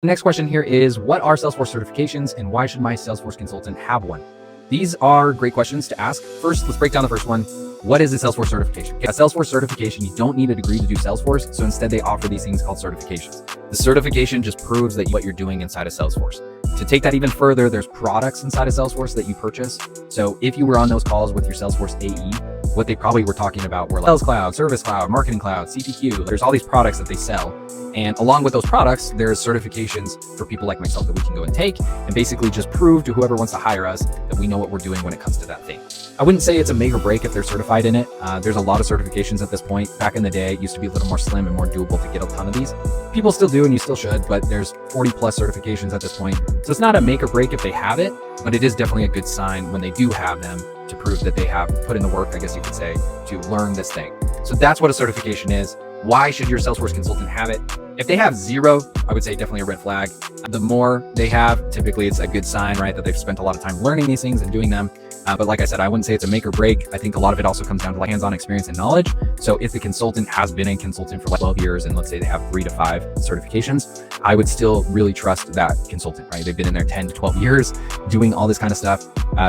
The next question here is, what are Salesforce certifications and why should my Salesforce consultant have one? These are great questions to ask. First, let's break down the first one. What is a Salesforce certification? A Salesforce certification, you don't need a degree to do Salesforce, so instead they offer these things called certifications. The certification just proves that what you're doing inside of Salesforce. To take that even further, there's products inside of Salesforce that you purchase. So if you were on those calls with your Salesforce AE, what they probably were talking about were like Sales Cloud, Service Cloud, Marketing Cloud, CPQ. There's all these products that they sell. And along with those products, there's certifications for people like myself that we can go and take and basically just prove to whoever wants to hire us that we know what we're doing when it comes to that thing. I wouldn't say it's a make or break if they're certified in it. There's a lot of certifications at this point. Back in the day, it used to be a little more slim and more doable to get a ton of these. People still do, and you still should, but there's 40 plus certifications at this point. So it's not a make or break if they have it, but it is definitely a good sign when they do have them to prove that they have put in the work, I guess you could say, to learn this thing. So that's what a certification is. Why should your Salesforce consultant have it? If they have zero, I would say definitely a red flag. The more they have, typically it's a good sign, right? That they've spent a lot of time learning these things and doing them. But like I said, I wouldn't say it's a make or break. I think a lot of it also comes down to like hands-on experience and knowledge. So if the consultant has been a consultant for like 12 years and let's say they have 3 to 5 certifications, I would still really trust that consultant, right? They've been in there 10 to 12 years doing all this kind of stuff.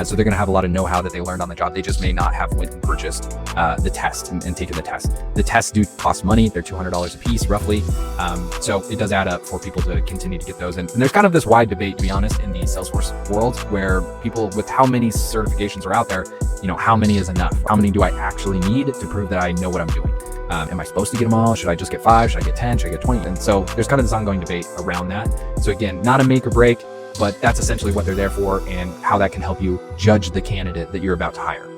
So they're going to have a lot of know-how that they learned on the job. They just may not have went and purchased the test and taken the test. The tests do cost money. They're $200 a piece roughly. So it does add up for people to continue to get those. And there's kind of this wide debate, to be honest, in the Salesforce world where people with how many certifications are out there, you know, how many is enough? How many do I actually need to prove that I know what I'm doing? Am I supposed to get them all? Should I just get 5? Should I get 10? Should I get 20? And so there's kind of this ongoing debate around that. So again, not a make or break, but that's essentially what they're there for and how that can help you judge the candidate that you're about to hire.